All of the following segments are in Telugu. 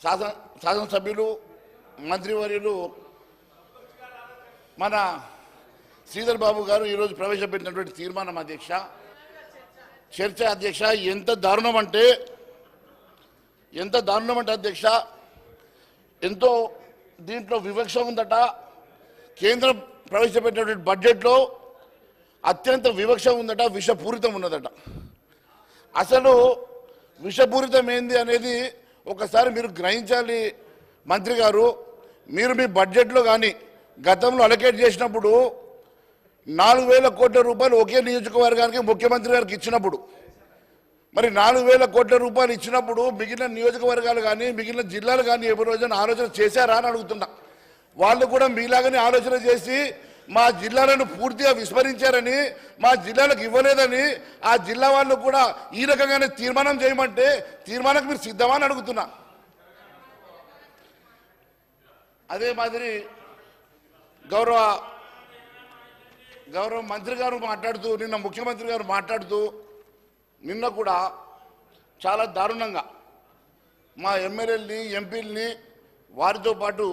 శాసనసభ్యులు మంత్రివర్యులు మన శ్రీధర్ బాబు గారు ఈరోజు ప్రవేశపెట్టినటువంటి తీర్మానం అధ్యక్ష, చర్చ అధ్యక్ష, ఎంత దారుణం అంటే అధ్యక్ష, ఎంతో దీంట్లో వివక్ష ఉందట. కేంద్రం ప్రవేశపెట్టినటువంటి బడ్జెట్లో అత్యంత వివక్ష ఉందట, విషపూరితం ఉన్నదట. అసలు విషపూరితం ఏంది అనేది ఒకసారి మీరు గ్రహించాలి మంత్రి గారు. మీరు మీ బడ్జెట్లో కానీ గతంలో అలొకేట్ చేసినప్పుడు 4,000 కోట్ల రూపాయలు ఒకే నియోజకవర్గానికి ముఖ్యమంత్రి గారికి ఇచ్చినప్పుడు, మరి 4,000 కోట్ల రూపాయలు ఇచ్చినప్పుడు మిగిలిన నియోజకవర్గాలు కానీ మిగిలిన జిల్లాలు కానీ ఏ రోజున ఆలోచన చేశారా అని అడుగుతున్నా. వాళ్ళు కూడా మీలాగానే ఆలోచన చేసి మా జిల్లాలను పూర్తిగా విస్మరించారని, మా జిల్లాలకు ఇవ్వలేదని ఆ జిల్లా వాళ్ళు కూడా ఈ రకంగానే తీర్మానం చేయమంటే తీర్మానానికి మీరు సిద్ధమా అని అడుగుతున్నా. అదే మాదిరి గౌరవ మంత్రి గారు మాట్లాడుతూ, నిన్న ముఖ్యమంత్రి గారు మాట్లాడుతూ, నిన్న కూడా చాలా దారుణంగా మా ఎమ్మెల్యేలని ఎంపీలని వారితో పాటు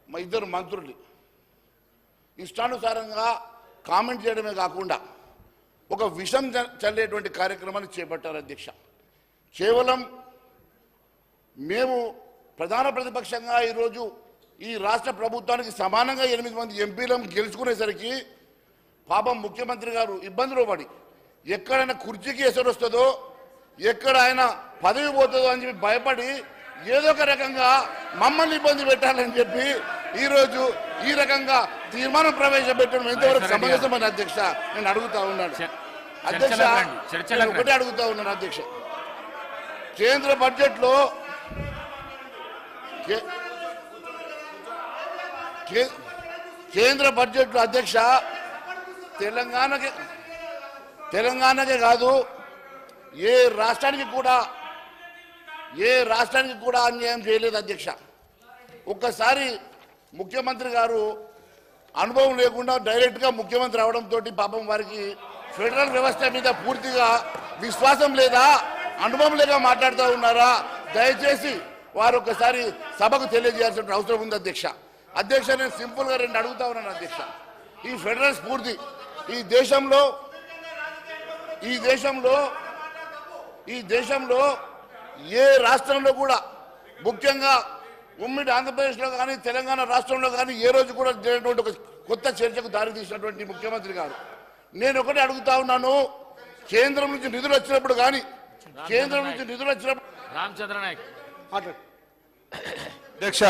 మా ఇద్దరు మంత్రుల్ని ఇష్టానుసారంగా కామెంట్ చేయడమే కాకుండా ఒక విషం చల్లేటువంటి కార్యక్రమాన్ని చేపట్టారు అధ్యక్ష. కేవలం మేము ప్రధాన ప్రతిపక్షంగా ఈరోజు ఈ రాష్ట్ర ప్రభుత్వానికి సమానంగా 8 మంది ఎంపీలను గెలుచుకునేసరికి పాపం ముఖ్యమంత్రి గారు ఇబ్బందులు పడి ఎక్కడైనా కుర్చీకి ఎసరు వస్తుందో, ఎక్కడ ఆయన పదవి పోతుందో అని చెప్పి భయపడి ఏదో ఒక రకంగా మమ్మల్ని ఇబ్బంది పెట్టాలని చెప్పి ఈరోజు ఈ రకంగా తీర్మానం ప్రవేశపెట్టడం ఎంతవరకు సమంజసమని అధ్యక్ష నేను అడుగుతా ఉన్నాను. అధ్యక్ష ఒకటే అడుగుతా ఉన్నాను అధ్యక్ష, కేంద్ర బడ్జెట్లో అధ్యక్ష తెలంగాణకే కాదు ఏ రాష్ట్రానికి కూడా అన్యాయం చేయలేదు అధ్యక్ష. ఒక్కసారి ముఖ్యమంత్రి గారు అనుభవం లేకుండా డైరెక్ట్గా ముఖ్యమంత్రి అవడంతో పాపం వారికి ఫెడరల్ వ్యవస్థ మీద పూర్తిగా విశ్వాసం లేదా, అనుభవం లేక మాట్లాడుతూ ఉన్నారా? దయచేసి వారు ఒకసారి సభకు తెలియజేయాల్సిన అవసరం ఉంది అధ్యక్ష. నేను సింపుల్గా 2 అడుగుతా ఉన్నాను అధ్యక్ష. ఈ ఫెడరల్ స్ఫూర్తి ఈ దేశంలో ఏ రాష్ట్రంలో కూడా, ముఖ్యంగా ఉమ్మడి ఆంధ్రప్రదేశ్లో కానీ తెలంగాణ రాష్ట్రంలో కానీ ఏ రోజు కూడా జరిగినటువంటి ఒక కొత్త చర్చకు దారితీసినటువంటి ముఖ్యమంత్రి గారు. నేను ఒకటే అడుగుతా ఉన్నాను, కేంద్రం నుంచి నిధులు వచ్చినప్పుడు రామచంద్ర నాయక్ అధ్యక్ష